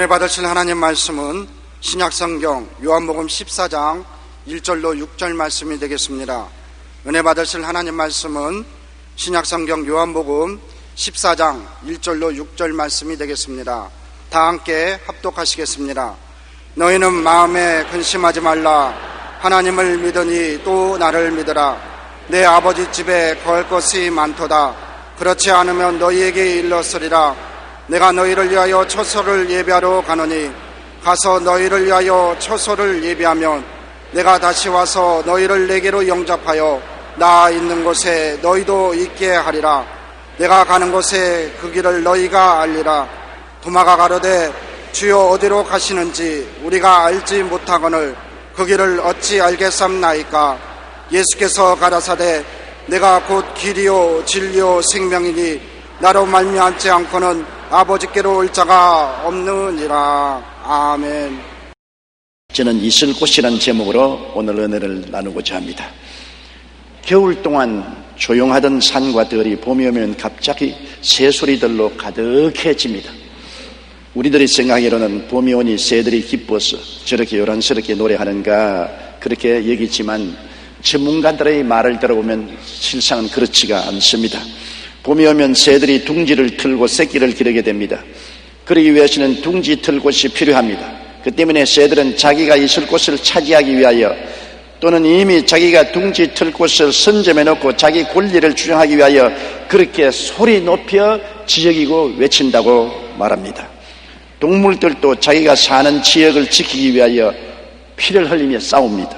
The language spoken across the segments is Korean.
은혜 받으실 하나님 말씀은 신약성경 요한복음 14장 1절로 6절 말씀이 되겠습니다. 은혜 받으실 하나님 말씀은 신약성경 요한복음 14장 1절로 6절 말씀이 되겠습니다. 다 함께 합독하시겠습니다. 너희는 마음에 근심하지 말라. 하나님을 믿으니 또 나를 믿으라. 내 아버지 집에 거할 것이 많도다. 그렇지 않으면 너희에게 일렀으리라. 내가 너희를 위하여 처소를 예비하러 가노니 가서 너희를 위하여 처소를 예비하면 내가 다시 와서 너희를 내게로 영접하여 나 있는 곳에 너희도 있게 하리라. 내가 가는 곳에 그 길을 너희가 알리라. 도마가 가로되 주여 어디로 가시는지 우리가 알지 못하거늘 그 길을 어찌 알겠삼나이까. 예수께서 가라사대 내가 곧 길이요 진리요 생명이니 나로 말미암지 않고는 아버지께로 올 자가 없느니라. 아멘. 저는 있을 곳이라는 제목으로 오늘 은혜를 나누고자 합니다. 겨울 동안 조용하던 산과 들이 봄이 오면 갑자기 새소리들로 가득해집니다. 우리들이 생각하기로는 봄이 오니 새들이 기뻐서 저렇게 요란스럽게 노래하는가 그렇게 여기지만 전문가들의 말을 들어보면 실상은 그렇지가 않습니다. 봄이 오면 새들이 둥지를 틀고 새끼를 기르게 됩니다. 그러기 위해서는 둥지 틀 곳이 필요합니다. 그 때문에 새들은 자기가 있을 곳을 차지하기 위하여 또는 이미 자기가 둥지 틀 곳을 선점해 놓고 자기 권리를 주장하기 위하여 그렇게 소리 높여 지저귀고 외친다고 말합니다. 동물들도 자기가 사는 지역을 지키기 위하여 피를 흘리며 싸웁니다.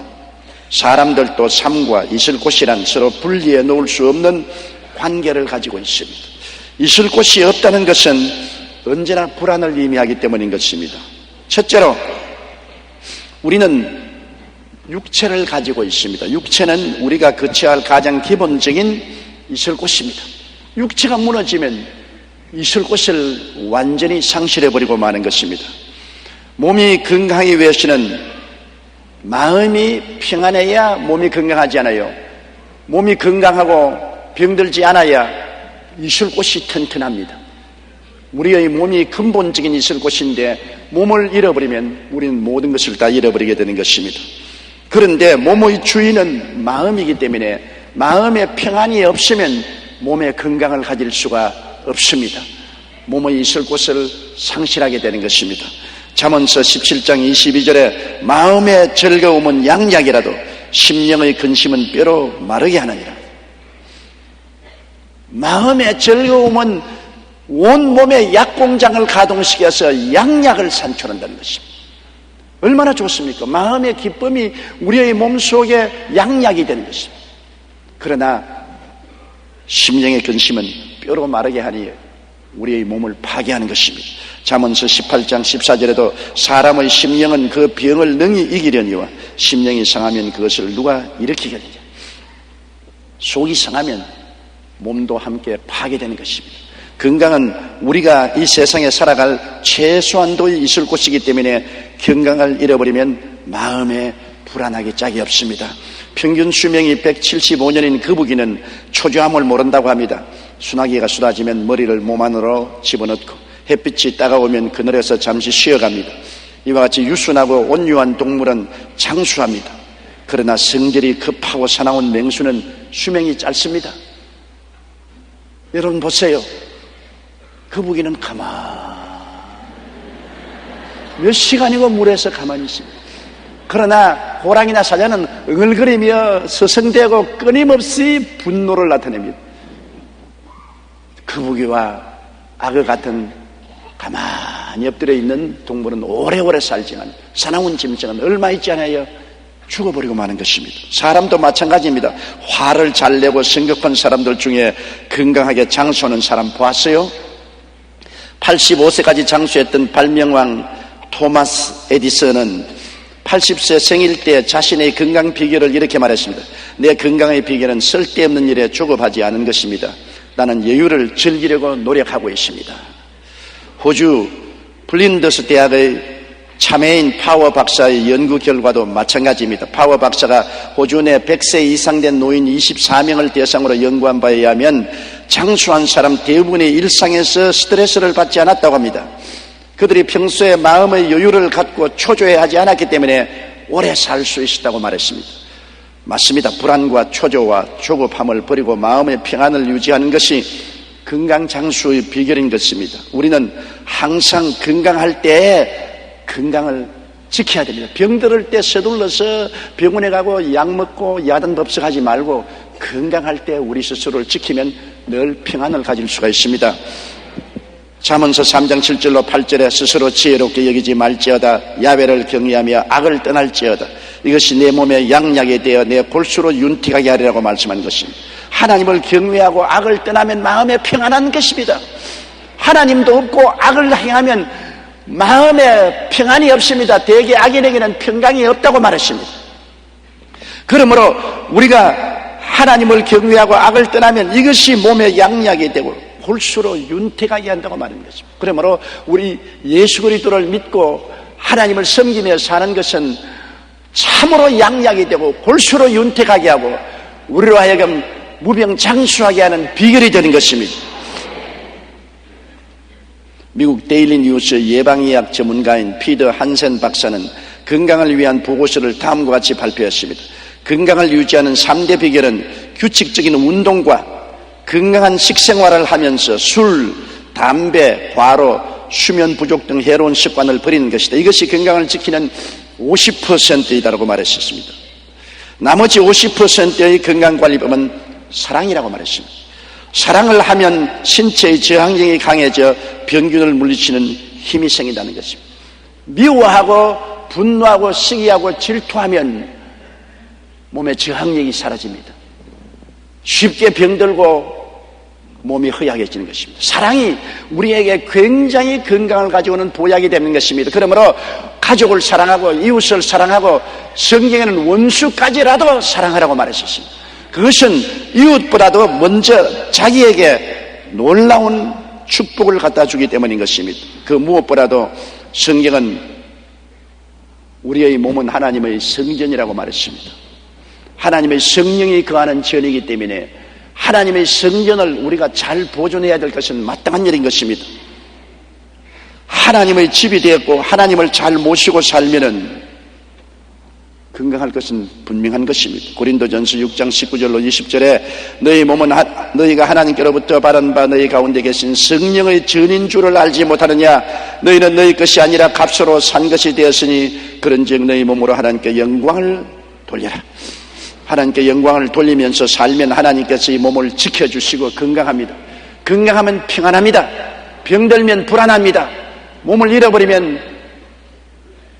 사람들도 삶과 있을 곳이란 서로 분리해 놓을 수 없는 관계를 가지고 있습니다. 있을 곳이 없다는 것은 언제나 불안을 의미하기 때문인 것입니다. 첫째로 우리는 육체를 가지고 있습니다. 육체는 우리가 거쳐야 할 가장 기본적인 있을 곳입니다. 육체가 무너지면 있을 곳을 완전히 상실해버리고 마는 것입니다. 몸이 건강하기 위해서는 마음이 평안해야 몸이 건강하지 않아요. 몸이 건강하고 병들지 않아야 있을 곳이 튼튼합니다. 우리의 몸이 근본적인 있을 곳인데 몸을 잃어버리면 우리는 모든 것을 다 잃어버리게 되는 것입니다. 그런데 몸의 주인은 마음이기 때문에 마음에 평안이 없으면 몸의 건강을 가질 수가 없습니다. 몸의 있을 곳을 상실하게 되는 것입니다. 잠언서 17장 22절에 마음의 즐거움은 양약이라도 심령의 근심은 뼈로 마르게 하느니라. 마음의 즐거움은 온몸의 약공장을 가동시켜서 양약을 산출한다는 것입니다. 얼마나 좋습니까? 마음의 기쁨이 우리의 몸속에 양약이 되는 것입니다. 그러나 심령의 근심은 뼈로 마르게 하니 우리의 몸을 파괴하는 것입니다. 잠언서 18장 14절에도 사람의 심령은 그 병을 능히 이기려니와 심령이 상하면 그것을 누가 일으키겠느냐. 속이 상하면 몸도 함께 파괴되는 것입니다. 건강은 우리가 이 세상에 살아갈 최소한도의 있을 곳이기 때문에 건강을 잃어버리면 마음에 불안하기 짝이 없습니다. 평균 수명이 175년인 거북이는 초조함을 모른다고 합니다. 소나기가 쏟아지면 머리를 몸 안으로 집어넣고 햇빛이 따가우면 그늘에서 잠시 쉬어갑니다. 이와 같이 유순하고 온유한 동물은 장수합니다. 그러나 성질이 급하고 사나운 맹수는 수명이 짧습니다. 여러분 보세요. 거북이는 몇 시간이고 물에서 가만히 있습니다. 그러나 호랑이나 사자는 응얼거리며 서성대고 끊임없이 분노를 나타냅니다. 거북이와 악어 같은 가만히 엎드려 있는 동물은 오래오래 살지만 사나운 짐승은 얼마 있지 않아요? 죽어버리고 마는 것입니다. 사람도 마찬가지입니다. 화를 잘 내고 성격한 사람들 중에 건강하게 장수하는 사람 보았어요? 85세까지 장수했던 발명왕 토마스 에디슨은 80세 생일 때 자신의 건강 비결을 이렇게 말했습니다. 내 건강의 비결은 쓸데없는 일에 조급하지 않은 것입니다. 나는 여유를 즐기려고 노력하고 있습니다. 호주 블린더스 대학의 참회인 파워 박사의 연구 결과도 마찬가지입니다. 파워 박사가 호주 내 100세 이상 된 노인 24명을 대상으로 연구한 바에 의하면 장수한 사람 대부분이 일상에서 스트레스를 받지 않았다고 합니다. 그들이 평소에 마음의 여유를 갖고 초조해하지 않았기 때문에 오래 살 수 있었다고 말했습니다. 맞습니다. 불안과 초조와 조급함을 버리고 마음의 평안을 유지하는 것이 건강 장수의 비결인 것입니다. 우리는 항상 건강할 때 건강을 지켜야 됩니다. 병들을 때 서둘러서 병원에 가고 약 먹고 야단법석하지 말고 건강할 때 우리 스스로를 지키면 늘 평안을 가질 수가 있습니다. 잠언서 3장 7절로 8절에 스스로 지혜롭게 여기지 말지어다 야외를 경외하며 악을 떠날지어다 이것이 내 몸에 양약이 되어 내 골수로 윤택하게 하리라고 말씀한 것입니다. 하나님을 경외하고 악을 떠나면 마음에 평안한 것입니다. 하나님도 없고 악을 행하면 마음에 평안이 없습니다. 대개 악인에게는 평강이 없다고 말했습니다. 그러므로 우리가 하나님을 경외하고 악을 떠나면 이것이 몸에 양약이 되고 골수로 윤택하게 한다고 말하는 것입니다. 그러므로 우리 예수 그리스도를 믿고 하나님을 섬기며 사는 것은 참으로 양약이 되고 골수로 윤택하게 하고 우리로 하여금 무병장수하게 하는 비결이 되는 것입니다. 미국 데일리 뉴스 예방의학 전문가인 피터 한센 박사는 건강을 위한 보고서를 다음과 같이 발표했습니다. 건강을 유지하는 3대 비결은 규칙적인 운동과 건강한 식생활을 하면서 술, 담배, 과로, 수면 부족 등 해로운 습관을 버리는 것이다. 이것이 건강을 지키는 50%이다라고 말했었습니다. 나머지 50%의 건강관리법은 사랑이라고 말했습니다. 사랑을 하면 신체의 저항력이 강해져 병균을 물리치는 힘이 생긴다는 것입니다. 미워하고 분노하고 시기하고 질투하면 몸의 저항력이 사라집니다. 쉽게 병들고 몸이 허약해지는 것입니다. 사랑이 우리에게 굉장히 건강을 가져오는 보약이 되는 것입니다. 그러므로 가족을 사랑하고 이웃을 사랑하고 성경에는 원수까지라도 사랑하라고 말했었습니다. 그것은 이웃보다도 먼저 자기에게 놀라운 축복을 갖다 주기 때문인 것입니다. 그 무엇보다도 성경은 우리의 몸은 하나님의 성전이라고 말했습니다. 하나님의 성령이 거하는 전이기 때문에 하나님의 성전을 우리가 잘 보존해야 될 것은 마땅한 일인 것입니다. 하나님의 집이 되었고 하나님을 잘 모시고 살면은 건강할 것은 분명한 것입니다. 고린도전서 6장 19절로 20절에 너희 몸은 너희가 하나님께로부터 받은 바 너희 가운데 계신 성령의 전인 줄을 알지 못하느냐 너희는 너희 것이 아니라 값으로 산 것이 되었으니 그런즉 너희 몸으로 하나님께 영광을 돌려라. 하나님께 영광을 돌리면서 살면 하나님께서 이 몸을 지켜주시고 건강합니다. 건강하면 평안합니다. 병들면 불안합니다. 몸을 잃어버리면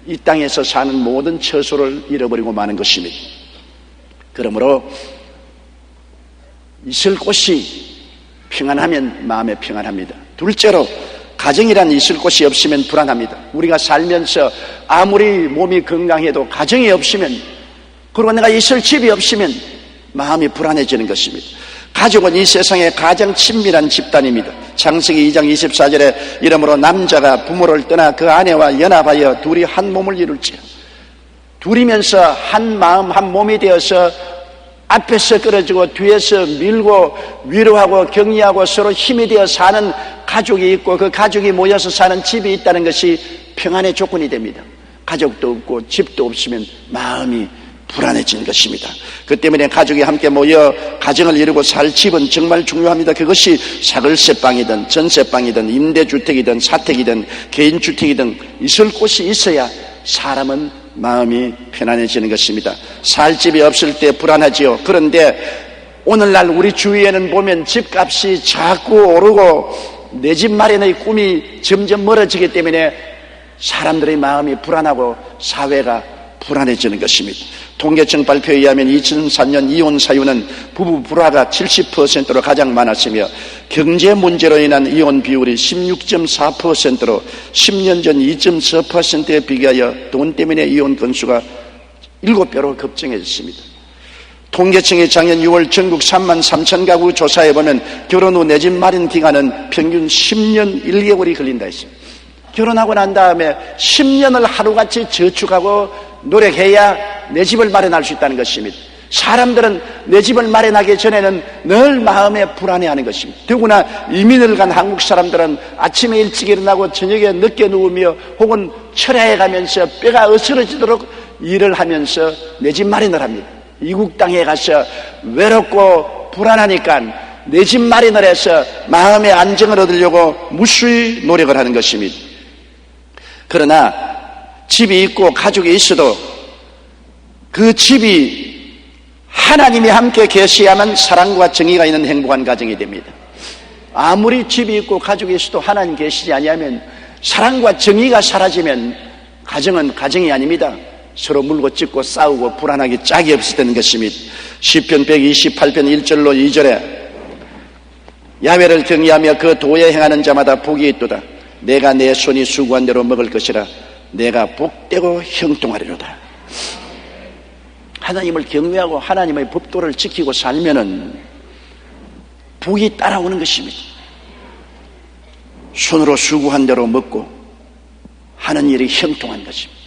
이 땅에서 사는 모든 처소를 잃어버리고 마는 것입니다. 그러므로 있을 곳이 평안하면 마음에 평안합니다. 둘째로 가정이란 있을 곳이 없으면 불안합니다. 우리가 살면서 아무리 몸이 건강해도 가정이 없으면 그리고 내가 있을 집이 없으면 마음이 불안해지는 것입니다. 가족은 이 세상에 가장 친밀한 집단입니다. 창세기 2장 24절에 이러므로 남자가 부모를 떠나 그 아내와 연합하여 둘이 한 몸을 이룰지어 둘이면서 한 마음 한 몸이 되어서 앞에서 끌어주고 뒤에서 밀고 위로하고 격려하고 서로 힘이 되어 사는 가족이 있고 그 가족이 모여서 사는 집이 있다는 것이 평안의 조건이 됩니다. 가족도 없고 집도 없으면 마음이 불안해진 것입니다. 그 때문에 가족이 함께 모여 가정을 이루고 살 집은 정말 중요합니다. 그것이 사글세방이든 전세방이든 임대주택이든 사택이든 개인주택이든 있을 곳이 있어야 사람은 마음이 편안해지는 것입니다. 살 집이 없을 때 불안하지요. 그런데 오늘날 우리 주위에는 보면 집값이 자꾸 오르고 내 집 마련의 꿈이 점점 멀어지기 때문에 사람들의 마음이 불안하고 사회가 불안해지는 것입니다. 통계청 발표에 의하면 2003년 이혼 사유는 부부 불화가 70%로 가장 많았으며 경제 문제로 인한 이혼 비율이 16.4%로 10년 전 2.4%에 비교하여 돈 때문에 이혼 건수가 7배로 급증했습니다. 통계청이 작년 6월 전국 3만 3천 가구 조사해 보면 결혼 후 내 집 마련 기간은 평균 10년 1개월이 걸린다 했습니다. 결혼하고 난 다음에 10년을 하루같이 저축하고 노력해야 내 집을 마련할 수 있다는 것입니다. 사람들은 내 집을 마련하기 전에는 늘 마음에 불안해하는 것입니다. 더구나 이민을 간 한국 사람들은 아침에 일찍 일어나고 저녁에 늦게 누우며 혹은 철야에 가면서 뼈가 으스러지도록 일을 하면서 내 집 마련을 합니다. 이국 땅에 가서 외롭고 불안하니까 내 집 마련을 해서 마음의 안정을 얻으려고 무수히 노력을 하는 것입니다. 그러나 집이 있고 가족이 있어도 그 집이 하나님이 함께 계셔야만 사랑과 정의가 있는 행복한 가정이 됩니다. 아무리 집이 있고 가족이 있어도 하나님 계시지 아니하면, 사랑과 정의가 사라지면 가정은 가정이 아닙니다. 서로 물고 찢고 싸우고 불안하게 짝이 없을 때는 것입니다. 시편 128편 1절로 2절에 야훼를 경외하며 그 도에 행하는 자마다 복이 있도다. 내가 내 손이 수고한 대로 먹을 것이라. 내가 복되고 형통하리로다. 하나님을 경외하고 하나님의 법도를 지키고 살면은 복이 따라오는 것입니다. 손으로 수고한 대로 먹고 하는 일이 형통한 것입니다.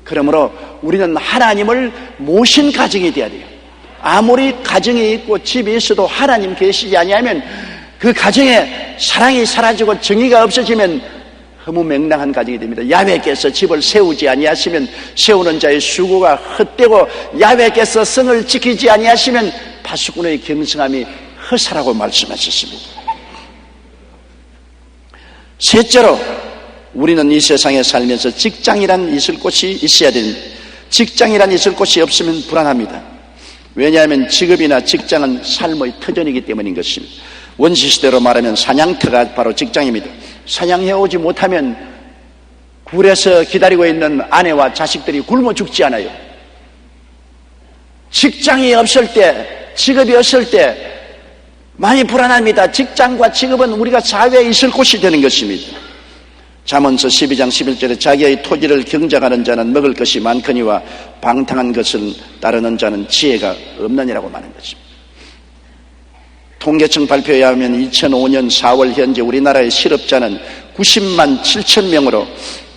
그러므로 우리는 하나님을 모신 가정이 되어야 돼요. 아무리 가정이 있고 집이 있어도 하나님 계시지 아니하면 그 가정에 사랑이 사라지고 정의가 없어지면 허무맹랑한 가정이 됩니다. 야훼께서 집을 세우지 아니하시면 세우는 자의 수고가 헛되고, 야훼께서 성을 지키지 아니하시면 파수꾼의 경성함이 허사라고 말씀하셨습니다. 셋째로, 우리는 이 세상에 살면서 직장이란 있을 곳이 있어야 됩니다. 직장이란 있을 곳이 없으면 불안합니다. 왜냐하면 직업이나 직장은 삶의 터전이기 때문인 것입니다. 원시시대로 말하면 사냥터가 바로 직장입니다. 사냥해오지 못하면 굴에서 기다리고 있는 아내와 자식들이 굶어 죽지 않아요. 직장이 없을 때, 직업이 없을 때 많이 불안합니다. 직장과 직업은 우리가 사회에 있을 곳이 되는 것입니다. 잠언서 12장 11절에 자기의 토지를 경작하는 자는 먹을 것이 많거니와 방탕한 것을 따르는 자는 지혜가 없느니라고 말하는 것입니다. 통계청 발표에 의하면 2005년 4월 현재 우리나라의 실업자는 90만 7천 명으로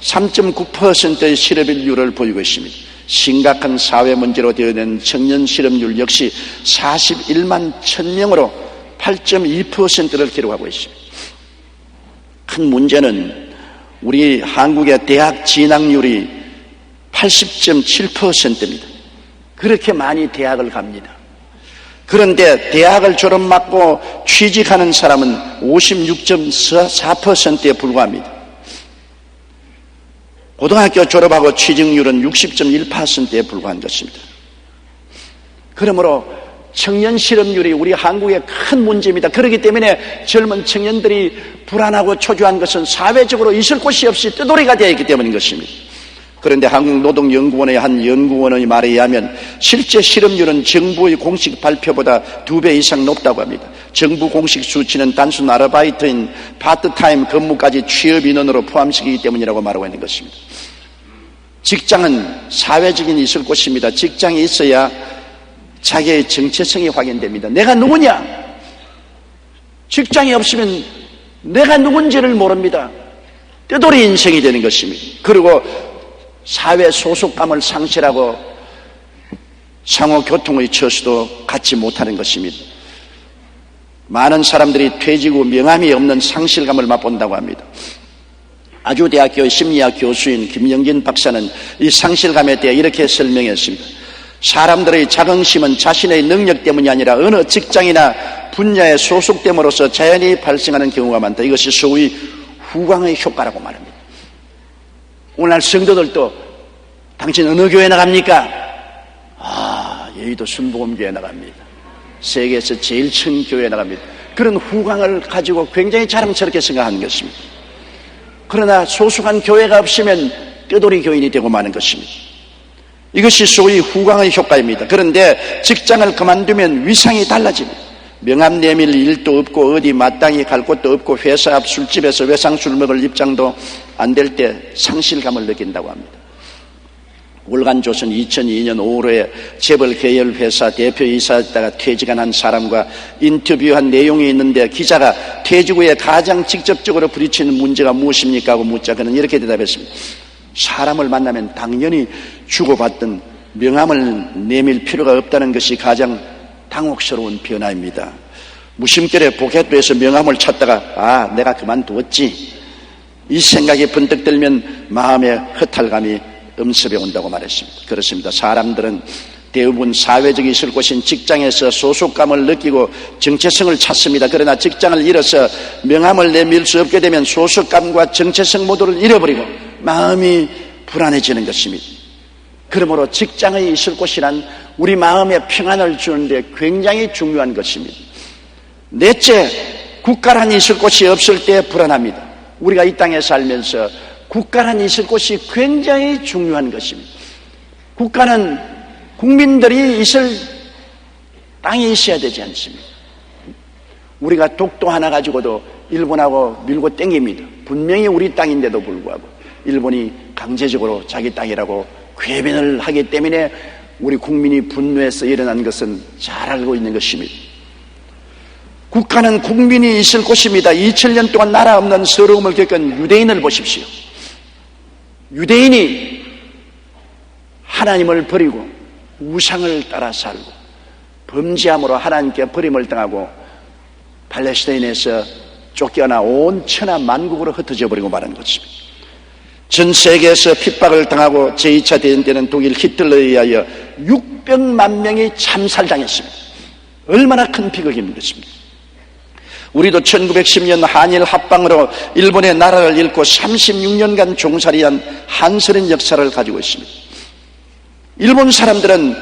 3.9%의 실업률을 보이고 있습니다. 심각한 사회 문제로 되어낸 청년 실업률 역시 41만 1,000명으로 8.2%를 기록하고 있습니다. 큰 문제는 우리 한국의 대학 진학률이 80.7%입니다. 그렇게 많이 대학을 갑니다. 그런데 대학을 졸업받고 취직하는 사람은 56.4%에 불과합니다. 고등학교 졸업하고 취직률은 60.1%에 불과한 것입니다. 그러므로 청년 실업률이 우리 한국의 큰 문제입니다. 그렇기 때문에 젊은 청년들이 불안하고 초조한 것은 사회적으로 있을 곳이 없이 뜨돌이가 되어 있기 때문인 것입니다. 그런데 한국노동연구원의 한 연구원의 말에 의하면 실제 실업률은 정부의 공식 발표보다 2배 이상 높다고 합니다. 정부 공식 수치는 단순 아르바이트인 파트타임 근무까지 취업 인원으로 포함시키기 때문이라고 말하고 있는 것입니다. 직장은 사회적인 있을 곳입니다. 직장이 있어야 자기의 정체성이 확인됩니다. 내가 누구냐? 직장이 없으면 내가 누군지를 모릅니다. 떼돌이 인생이 되는 것입니다. 그리고 사회 소속감을 상실하고 상호 교통의 처수도 갖지 못하는 것입니다. 많은 사람들이 퇴직 후 명함이 없는 상실감을 맛본다고 합니다. 아주대학교의 심리학 교수인 김영진 박사는 이 상실감에 대해 이렇게 설명했습니다. 사람들의 자긍심은 자신의 능력 때문이 아니라 어느 직장이나 분야에 소속됨으로써 자연히 발생하는 경우가 많다. 이것이 소위 후광의 효과라고 말합니다. 오늘날 성도들도 당신 어느 교회 나갑니까? 여의도 순복음교회 나갑니다. 세계에서 제일 큰 교회 나갑니다. 그런 후광을 가지고 굉장히 자랑스럽게 생각하는 것입니다. 그러나 소속한 교회가 없으면 떼돌이 교인이 되고 마는 것입니다. 이것이 소위 후광의 효과입니다. 그런데 직장을 그만두면 위상이 달라집니다. 명함 내밀 일도 없고 어디 마땅히 갈 곳도 없고 회사 앞 술집에서 외상술 먹을 입장도 안 될 때 상실감을 느낀다고 합니다. 월간조선 2002년 5월에 재벌 계열 회사 대표이사였다가 퇴직한 한 사람과 인터뷰한 내용이 있는데 기자가 퇴직 후에 가장 직접적으로 부딪히는 문제가 무엇입니까? 하고 묻자 그는 이렇게 대답했습니다. 사람을 만나면 당연히 주고받던 명함을 내밀 필요가 없다는 것이 가장 당혹스러운 변화입니다. 무심결에 포켓부에서 명함을 찾다가 내가 그만두었지, 이 생각이 번뜩 들면 마음의 허탈감이 엄습해 온다고 말했습니다. 그렇습니다. 사람들은 대부분 사회적 있을 곳인 직장에서 소속감을 느끼고 정체성을 찾습니다. 그러나 직장을 잃어서 명함을 내밀 수 없게 되면 소속감과 정체성 모두를 잃어버리고 마음이 불안해지는 것입니다. 그러므로 직장에 있을 곳이란 우리 마음에 평안을 주는데 굉장히 중요한 것입니다. 넷째, 국가란 있을 곳이 없을 때 불안합니다. 우리가 이 땅에 살면서 국가란 있을 곳이 굉장히 중요한 것입니다. 국가는 국민들이 있을 땅이 있어야 되지 않습니까? 우리가 독도 하나 가지고도 일본하고 밀고 땡깁니다. 분명히 우리 땅인데도 불구하고 일본이 강제적으로 자기 땅이라고 궤변을 하기 때문에 우리 국민이 분노해서 일어난 것은 잘 알고 있는 것입니다. 국가는 국민이 있을 곳입니다. 2000년 동안 나라 없는 서러움을 겪은 유대인을 보십시오. 유대인이 하나님을 버리고 우상을 따라 살고 범죄함으로 하나님께 버림을 당하고 팔레스타인에서 쫓겨나 온 천하 만국으로 흩어져 버리고 말한 것입니다. 전 세계에서 핍박을 당하고 제2차 대전 때는 독일 히틀러에 의하여 600만 명이 참살당했습니다. 얼마나 큰 비극인 것입니다. 우리도 1910년 한일 합방으로 일본의 나라를 잃고 36년간 종살이한 한스러운 역사를 가지고 있습니다. 일본 사람들은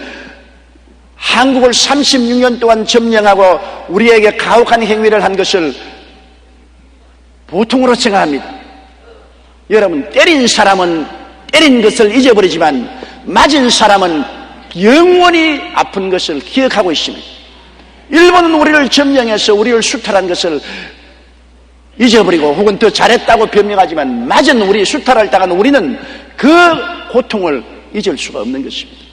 한국을 36년 동안 점령하고 우리에게 가혹한 행위를 한 것을 보통으로 생각합니다. 여러분, 때린 사람은 때린 것을 잊어버리지만 맞은 사람은 영원히 아픈 것을 기억하고 있습니다. 일본은 우리를 점령해서 우리를 수탈한 것을 잊어버리고 혹은 더 잘했다고 변명하지만 맞은 우리 수탈을 당한 우리는 그 고통을 잊을 수가 없는 것입니다.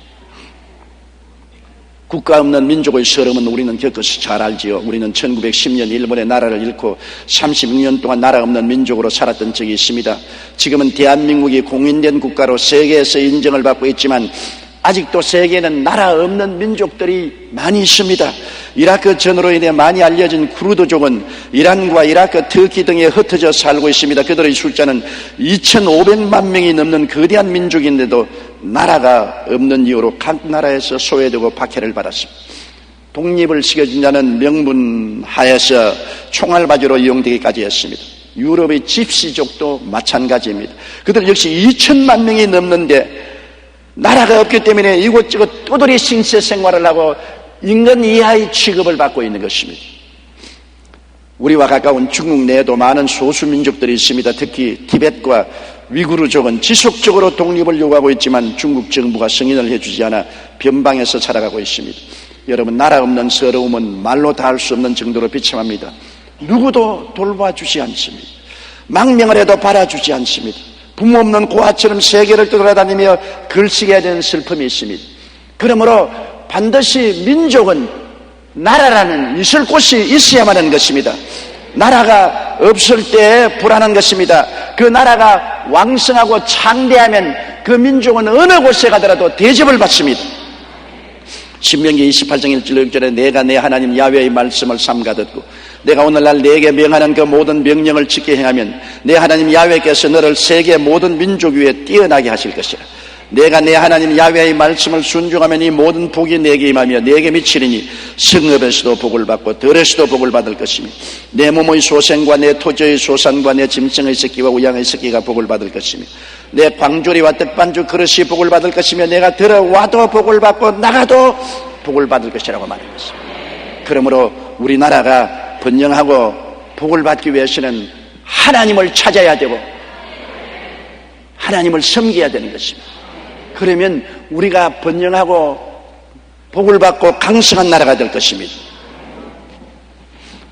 국가 없는 민족의 서름은 우리는 겪어서 잘 알지요. 우리는 1910년 일본의 나라를 잃고 36년 동안 나라 없는 민족으로 살았던 적이 있습니다. 지금은 대한민국이 공인된 국가로 세계에서 인정을 받고 있지만 아직도 세계에는 나라 없는 민족들이 많이 있습니다. 이라크 전으로 인해 많이 알려진 쿠르드족은 이란과 이라크, 터키 등에 흩어져 살고 있습니다. 그들의 숫자는 2,500만 명이 넘는 거대한 민족인데도 나라가 없는 이유로 각 나라에서 소외되고 박해를 받았습니다. 독립을 시켜준 자는 명분 하에서 총알바지로 이용되기까지 했습니다. 유럽의 집시족도 마찬가지입니다. 그들 역시 2천만 명이 넘는데 나라가 없기 때문에 이곳저곳 떠돌이 신세 생활을 하고 인간 이하의 취급을 받고 있는 것입니다. 우리와 가까운 중국 내에도 많은 소수민족들이 있습니다. 특히 티벳과 위구르족은 지속적으로 독립을 요구하고 있지만 중국 정부가 승인을 해주지 않아 변방에서 살아가고 있습니다. 여러분, 나라 없는 서러움은 말로 다 할 수 없는 정도로 비참합니다. 누구도 돌봐주지 않습니다. 망명을 해도 바라주지 않습니다. 부모 없는 고아처럼 세계를 떠돌아다니며 글쓰게 되는 슬픔이 있습니다. 그러므로 반드시 민족은 나라라는 있을 곳이 있어야만 하는 것입니다. 나라가 없을 때 불안한 것입니다. 그 나라가 왕성하고 창대하면 그 민족은 어느 곳에 가더라도 대접을 받습니다. 신명기 28장 1절 6절에 내가 내 하나님 야훼의 말씀을 삼가 듣고 내가 오늘날 내게 명하는 그 모든 명령을 지켜 행하면 내 하나님 야훼께서 너를 세계 모든 민족 위에 뛰어나게 하실 것이라. 내가 내 하나님 야훼의 말씀을 순종하면 이 모든 복이 내게 임하며 내게 미치리니 성읍에서도 복을 받고 들에서도 복을 받을 것이며 내 몸의 소생과 내 토지의 소산과 내 짐승의 새끼와 우양의 새끼가 복을 받을 것이며 내 광조리와 떡반죽 그릇이 복을 받을 것이며 내가 들어와도 복을 받고 나가도 복을 받을 것이라고 말했습니다. 그러므로 우리나라가 번영하고 복을 받기 위해서는 하나님을 찾아야 되고 하나님을 섬겨야 되는 것입니다. 그러면 우리가 번영하고 복을 받고 강성한 나라가 될 것입니다.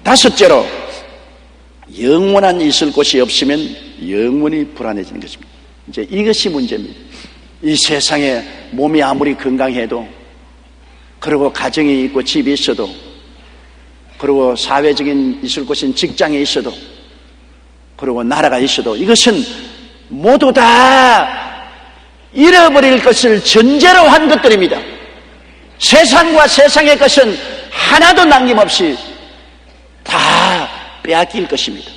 다섯째로, 영원한 있을 곳이 없으면 영원히 불안해지는 것입니다. 이제 이것이 문제입니다. 이 세상에 몸이 아무리 건강해도, 그리고 가정이 있고 집이 있어도, 그리고 사회적인 있을 곳인 직장에 있어도, 그리고 나라가 있어도 이것은 모두 다 잃어버릴 것을 전제로 한 것들입니다. 세상과 세상의 것은 하나도 남김없이 다 빼앗길 것입니다.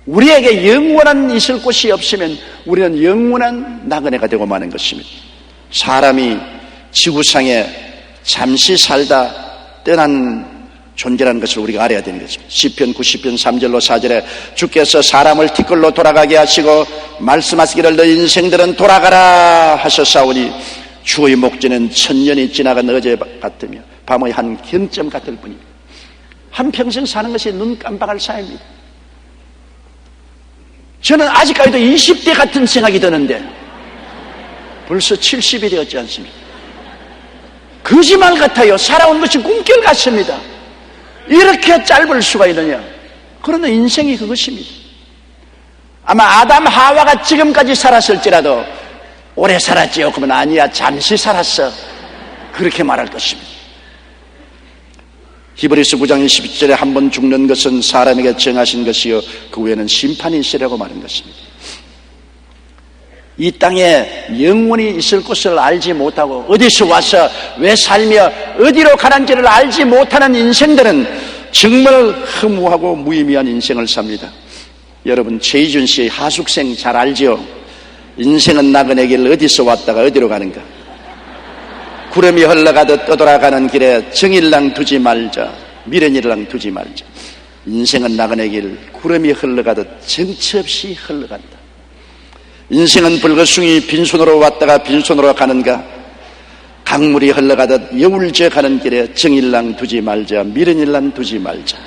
우리에게 영원한 있을 곳이 없으면 우리는 영원한 나그네가 되고 마는 것입니다. 사람이 지구상에 잠시 살다 떠난 존재라는 것을 우리가 알아야 되는 것입니다. 시편 90편 3절로 4절에 주께서 사람을 티끌로 돌아가게 하시고 말씀하시기를 너희 인생들은 돌아가라 하셨사오니 주의 목전은 천년이 지나간 어제 같으며 밤의 한 경점 같을 뿐입니다. 한평생 사는 것이 눈 깜박할 사이입니다. 저는 아직까지도 20대 같은 생각이 드는데 벌써 70이 되었지 않습니까? 거짓말 같아요. 살아온 것이 꿈결 같습니다. 이렇게 짧을 수가 있느냐? 그러나 인생이 그것입니다. 아마 아담 하와가 지금까지 살았을지라도 오래 살았지요. 그러면 아니야, 잠시 살았어, 그렇게 말할 것입니다. 히브리서 9장 22절에 한 번 죽는 것은 사람에게 정하신 것이요 그 후에는 심판이 있으라고 말한 것입니다. 이 땅에 영원히 있을 것을 알지 못하고 어디서 와서 왜 살며 어디로 가는지를 알지 못하는 인생들은 정말 허무하고 무의미한 인생을 삽니다. 여러분, 최희준 씨의 하숙생 잘 알지요? 인생은 나그네 길 어디서 왔다가 어디로 가는가? 구름이 흘러가듯 떠돌아가는 길에 정일랑 두지 말자, 미련이랑 두지 말자. 인생은 나그네 길 구름이 흘러가듯 정처 없이 흘러간다. 인생은 불거숭이 빈손으로 왔다가 빈손으로 가는가? 강물이 흘러가듯 여울져 가는 길에 정일랑 두지 말자, 미련일랑 두지 말자.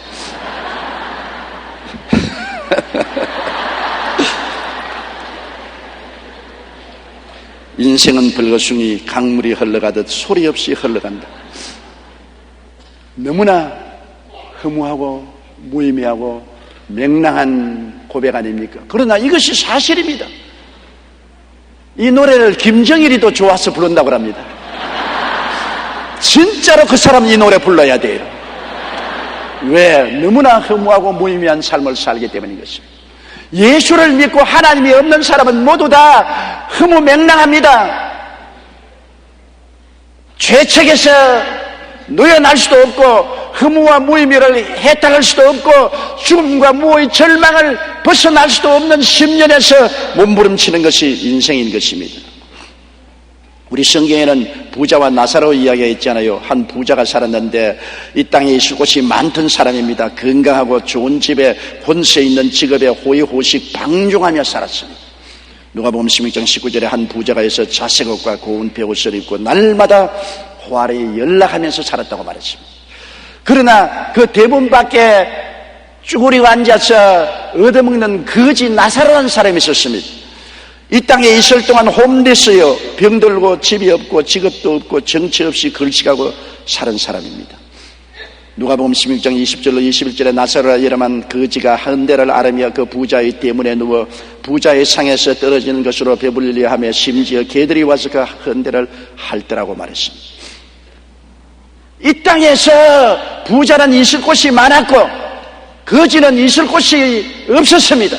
인생은 불거숭이 강물이 흘러가듯 소리 없이 흘러간다. 너무나 허무하고 무의미하고 맹랑한 고백 아닙니까? 그러나 이것이 사실입니다. 이 노래를 김정일이도 좋아서 부른다고 합니다. 진짜로 그 사람 이 노래 불러야 돼요. 왜? 너무나 허무하고 무의미한 삶을 살기 때문인 것입니다. 예수를 믿고 하나님이 없는 사람은 모두 다 허무맹랑합니다. 죄책에서 놓여날 수도 없고 허무와 무의미를 해탈할 수도 없고 죽음과 무의 절망을 벗어날 수도 없는 심년에서 몸부림치는 것이 인생인 것입니다. 우리 성경에는 부자와 나사로 이야기가 있잖아요. 한 부자가 살았는데 이 땅에 있을 곳이 많던 사람입니다. 건강하고 좋은 집에 권세 있는 직업에 호의호식 방종하며 살았습니다. 누가복음 16장 19절에 한 부자가 있어 자색 옷과 고운 베옷을 입고 날마다 호화를 연락하면서 살았다고 말했습니다. 그러나 그 대문 밖에 쭈그리고 앉아서 얻어먹는 거지 나사로한 사람이 있었습니다. 이 땅에 있을 동안 홈리스요, 병들고 집이 없고 직업도 없고 정치 없이 걸치가고 사는 사람입니다. 누가복음 16장 20절로 21절에 나사로라 이름한 거지가 헌대를 앓으며 그 부자의 때문에 누워 부자의 상에서 떨어지는 것으로 배불리려 하며 심지어 개들이 와서 그 헌대를 핥더라고 말했습니다. 이 땅에서 부자는 있을 곳이 많았고 거지는 있을 곳이 없었습니다.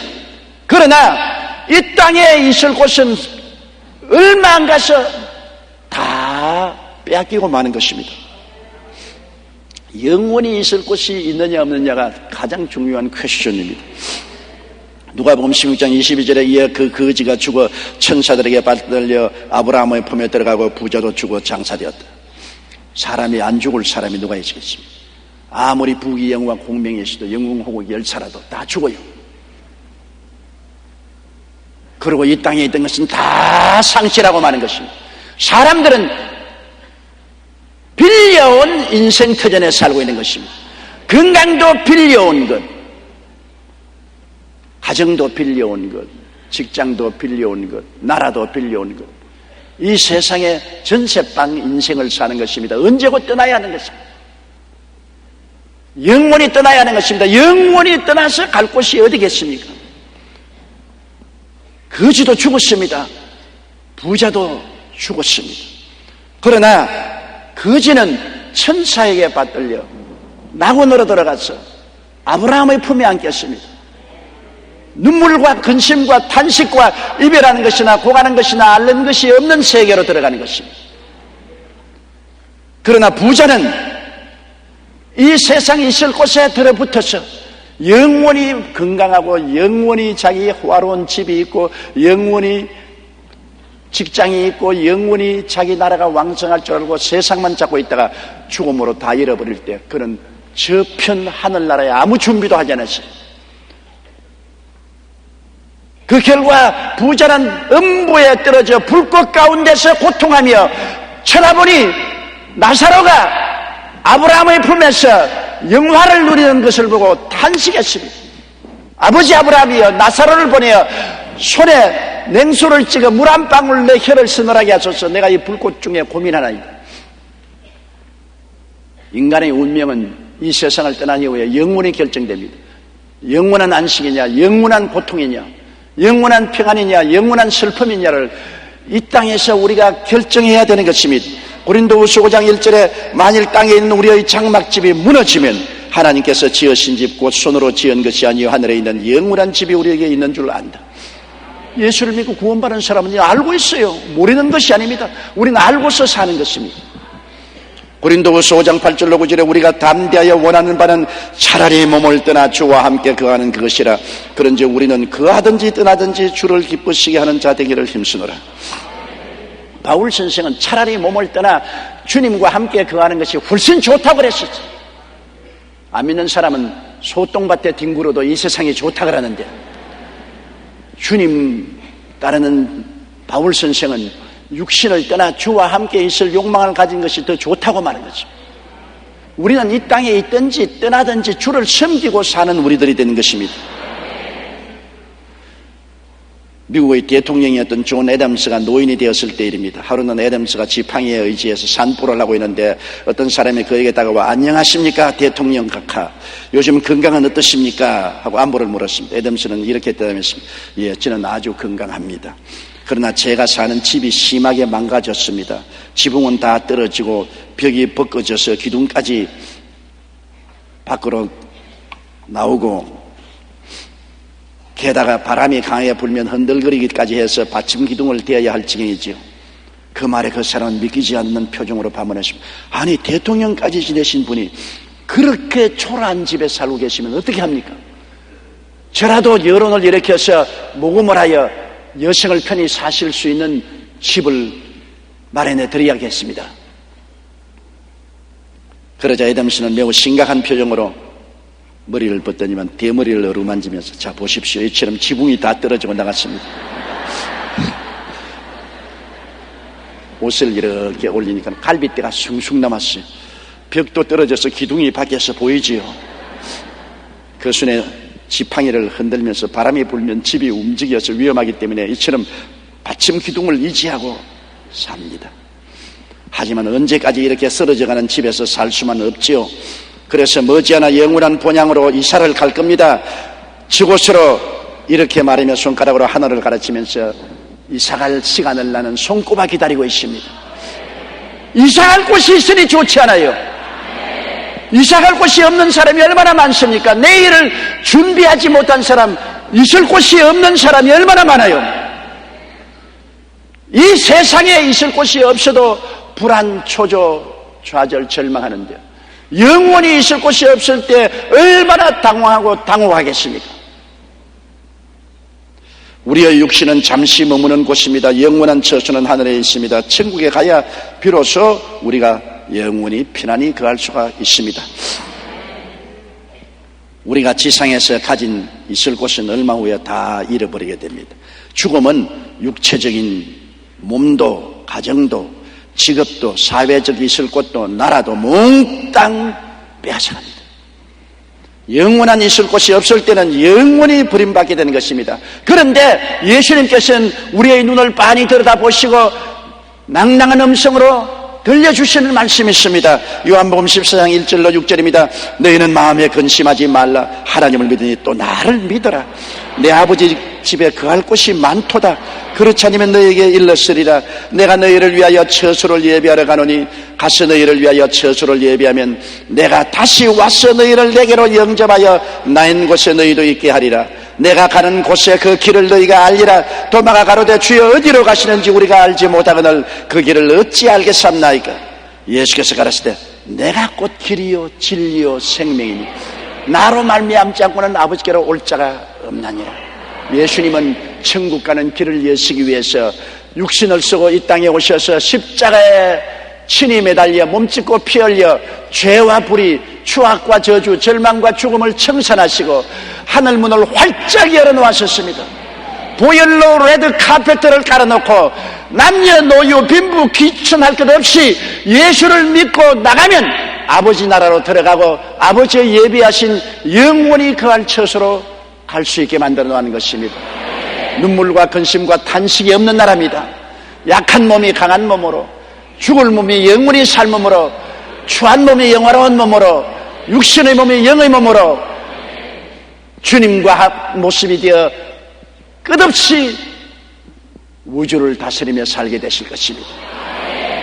그러나 이 땅에 있을 곳은 얼마 안 가서 다 빼앗기고 마는 것입니다. 영원히 있을 곳이 있느냐 없느냐가 가장 중요한 퀘스천입니다. 누가복음 16장 22절에 이에 그 거지가 죽어 천사들에게 받들려 아브라함의 품에 들어가고 부자도 죽어 장사되었다. 사람이 안 죽을 사람이 누가 있겠습니까? 아무리 부귀 영화 공명이 있어도 영웅호국 열차라도 다 죽어요. 그리고 이 땅에 있던 것은 다 상실하고 마는 것입니다. 사람들은 빌려온 인생 터전에 살고 있는 것입니다. 건강도 빌려온 것, 가정도 빌려온 것, 직장도 빌려온 것, 나라도 빌려온 것, 이 세상의 전세방 인생을 사는 것입니다. 언제고 떠나야 하는 것입니다. 영원히 떠나야 하는 것입니다. 영원히 떠나서 갈 곳이 어디겠습니까? 거지도 죽었습니다. 부자도 죽었습니다. 그러나 거지는 천사에게 받들려 낙원으로 들어가서 아브라함의 품에 안겼습니다. 눈물과 근심과 탄식과 이별하는 것이나 고가는 것이나 앓는 것이 없는 세계로 들어가는 것입니다. 그러나 부자는 이 세상에 있을 곳에 들어붙어서 영원히 건강하고 영원히 자기 화로운 집이 있고 영원히 직장이 있고 영원히 자기 나라가 왕성할 줄 알고 세상만 잡고 있다가 죽음으로 다 잃어버릴 때 그는 저편 하늘나라에 아무 준비도 하지 않았어요. 그 결과 부자는 음부에 떨어져 불꽃 가운데서 고통하며 쳐다보니 나사로가 아브라함의 품에서 영화를 누리는 것을 보고 탄식했습니다. 아버지 아브라함이여, 나사로를 보내어 손에 냉수를 찍어 물 한 방울 내 혀를 서늘하게 하소서. 내가 이 불꽃 중에 고민하나이다. 인간의 운명은 이 세상을 떠난 이후에 영원히 결정됩니다. 영원한 안식이냐, 영원한 고통이냐, 영원한 평안이냐, 영원한 슬픔이냐를 이 땅에서 우리가 결정해야 되는 것입니다. 고린도후서 5장 1절에 만일 땅에 있는 우리의 장막집이 무너지면 하나님께서 지으신 집 곧 손으로 지은 것이 아니요 하늘에 있는 영원한 집이 우리에게 있는 줄 안다. 예수를 믿고 구원받은 사람은 알고 있어요. 모르는 것이 아닙니다. 우리는 알고서 사는 것입니다. 고린도후서 5장 8절로 9절에 우리가 담대하여 원하는 바는 차라리 몸을 떠나 주와 함께 거하는 그것이라. 그런즉 우리는 거하든지 떠나든지 주를 기쁘시게 하는 자 되기를 힘쓰노라. 바울 선생은 차라리 몸을 떠나 주님과 함께 거하는 것이 훨씬 좋다고 그랬었죠. 안 믿는 사람은 소똥밭에 뒹굴어도 이 세상이 좋다고 그러는데 주님 따르는 바울 선생은 육신을 떠나 주와 함께 있을 욕망을 가진 것이 더 좋다고 말한 거죠. 우리는 이 땅에 있든지 떠나든지 주를 섬기고 사는 우리들이 되는 것입니다. 미국의 대통령이었던 존 애덤스가 노인이 되었을 때 일입니다. 하루는 애덤스가 지팡이에 의지해서 산보를 하고 있는데 어떤 사람이 그에게 다가와 안녕하십니까 대통령 각하, 요즘 건강은 어떠십니까 하고 안부를 물었습니다. 애덤스는 이렇게 대답했습니다. 예, 저는 아주 건강합니다. 그러나 제가 사는 집이 심하게 망가졌습니다. 지붕은 다 떨어지고 벽이 벗겨져서 기둥까지 밖으로 나오고 게다가 바람이 강하게 불면 흔들거리기까지 해서 받침 기둥을 대어야 할 지경이지요. 그 말에 그 사람은 믿기지 않는 표정으로 반문했습니다. 아니 대통령까지 지내신 분이 그렇게 초라한 집에 살고 계시면 어떻게 합니까? 저라도 여론을 일으켜서 모금을 하여 여성을 편히 사실 수 있는 집을 마련해 드려야겠습니다. 그러자 애덤스는 매우 심각한 표정으로 머리를 벗더니만 대머리를 어루만지면서 자 보십시오. 이처럼 지붕이 다 떨어지고 나갔습니다. 옷을 이렇게 올리니까 갈빗대가 숭숭 남았어요. 벽도 떨어져서 기둥이 밖에서 보이지요. 그 순에 지팡이를 흔들면서 바람이 불면 집이 움직여서 위험하기 때문에 이처럼 받침 기둥을 유지하고 삽니다. 하지만 언제까지 이렇게 쓰러져가는 집에서 살 수만 없지요. 그래서 머지않아 영원한 본향으로 이사를 갈 겁니다. 저곳으로 이렇게 말하며 손가락으로 하늘을 가르치면서 이사갈 시간을 나는 손꼽아 기다리고 있습니다. 이사갈 곳이 있으니 좋지 않아요? 이사갈 곳이 없는 사람이 얼마나 많습니까? 내일을 준비하지 못한 사람, 있을 곳이 없는 사람이 얼마나 많아요? 이 세상에 있을 곳이 없어도 불안, 초조, 좌절, 절망하는데 영원히 있을 곳이 없을 때 얼마나 당황하고 당혹하겠습니까? 우리의 육신은 잠시 머무는 곳입니다. 영원한 처소는 하늘에 있습니다. 천국에 가야 비로소 우리가 영원히 편안히 거할 수가 있습니다. 우리가 지상에서 가진 있을 곳은 얼마 후에 다 잃어버리게 됩니다. 죽음은 육체적인 몸도 가정도 직업도 사회적 있을 곳도 나라도 몽땅 빼앗아갑니다. 영원한 있을 곳이 없을 때는 영원히 버림받게 되는 것입니다. 그런데 예수님께서는 우리의 눈을 빤히 들여다보시고 낭낭한 음성으로 들려주시는 말씀이 있습니다. 요한복음 14장 1절로 6절입니다. 너희는 마음에 근심하지 말라. 하나님을 믿으니 또 나를 믿어라. 내 아버지 집에 거할 곳이 많도다. 그렇지 않으면 너희에게 일렀으리라. 내가 너희를 위하여 처소를 예비하러 가노니 가서 너희를 위하여 처소를 예비하면 내가 다시 와서 너희를 내게로 영접하여 나 있는 곳에 너희도 있게 하리라. 내가 가는 곳에 그 길을 너희가 알리라. 도마가 가로되 주여 어디로 가시는지 우리가 알지 못하거늘 그 길을 어찌 알겠삼나이까. 예수께서 가라사대 내가 곧 길이요 진리요 생명이니 나로 말미암지 않고는 아버지께로 올 자가 없나니라. 예수님은 천국 가는 길을 여시기 위해서 육신을 쓰고 이 땅에 오셔서 십자가에 친히 매달려 몸짓고 피 흘려 죄와 불의, 추악과 저주, 절망과 죽음을 청산하시고 하늘문을 활짝 열어놓으셨습니다. 보혈로 레드 카페트를 깔아놓고 남녀노유 빈부 귀천할 것 없이 예수를 믿고 나가면 아버지 나라로 들어가고 아버지의 예비하신 영원히 거할 처소로 갈 수 있게 만들어 놓은 것입니다. 눈물과 근심과 탄식이 없는 나라입니다. 약한 몸이 강한 몸으로, 죽을 몸이 영원히 살 몸으로, 추한 몸이 영화로운 몸으로, 육신의 몸이 영의 몸으로 주님과 모습이 되어 끝없이 우주를 다스리며 살게 되실 것입니다.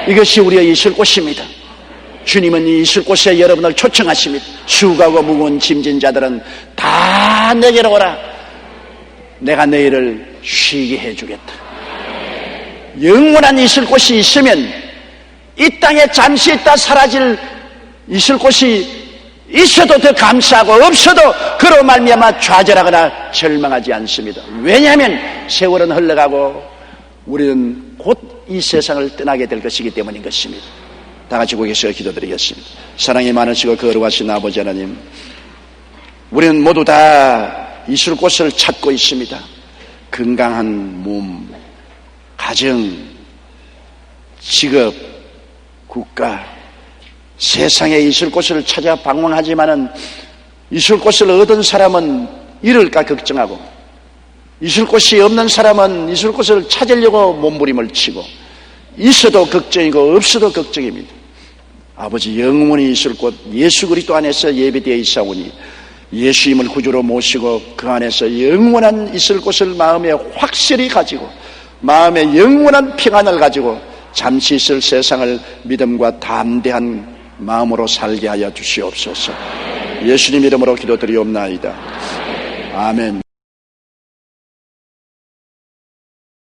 이것이 우리의 있을 곳입니다. 주님은 이 있을 곳에 여러분을 초청하십니다. 수고하고 무거운 짐진 자들은 다 내게로 오라. 내가 너희를 쉬게 해주겠다. 영원한 있을 곳이 있으면 이 땅에 잠시 있다 사라질 있을 곳이 있어도 더 감사하고 없어도 그로 말미암아 좌절하거나 절망하지 않습니다. 왜냐하면 세월은 흘러가고 우리는 곧 이 세상을 떠나게 될 것이기 때문인 것입니다. 다 같이 고개 숙여 기도드리겠습니다. 사랑이 많으시고 거룩하신 아버지 하나님, 우리는 모두 다 있을 곳을 찾고 있습니다. 건강한 몸, 가정, 직업, 국가, 세상에 있을 곳을 찾아 방황하지만은 있을 곳을 얻은 사람은 잃을까 걱정하고 있을 곳이 없는 사람은 있을 곳을 찾으려고 몸부림을 치고 있어도 걱정이고 없어도 걱정입니다. 아버지, 영원히 있을 곳 예수 그리스도 안에서 예배되어 있사오니 예수님을 구주로 모시고 그 안에서 영원한 있을 곳을 마음에 확실히 가지고 마음에 영원한 평안을 가지고 잠시 있을 세상을 믿음과 담대한 마음으로 살게 하여 주시옵소서. 예수님 이름으로 기도드리옵나이다. 아멘.